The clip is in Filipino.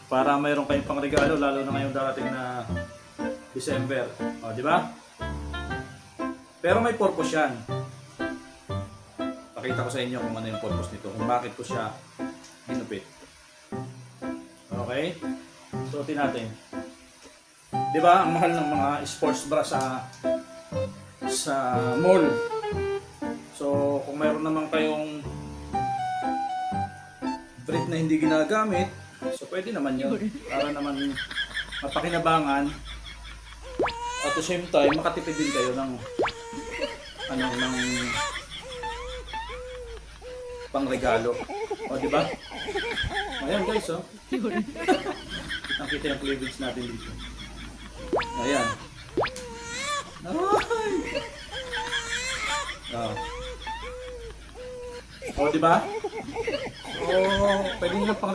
Para mayroon kayong pangregalo lalo na ngayong darating na December. O, di ba? Pero may purpose yan. Pakita ko sa inyo kung ano yung purpose nito, kung bakit ko siya ginupit. Okay? Suotin natin. Di ba, ang mahal ng mga sports bra sa mall. So, kung mayroon naman kayong brief na hindi ginagamit, so pwede naman yun. Para naman mapakinabangan. At the same time, makatipid din kayo ng ng pangregalo. O, di ba? Ayan guys, oh. Nakita yung cleavage natin dito. Ayan. Ay! Oh. O, di ba? So, pwede nyo pang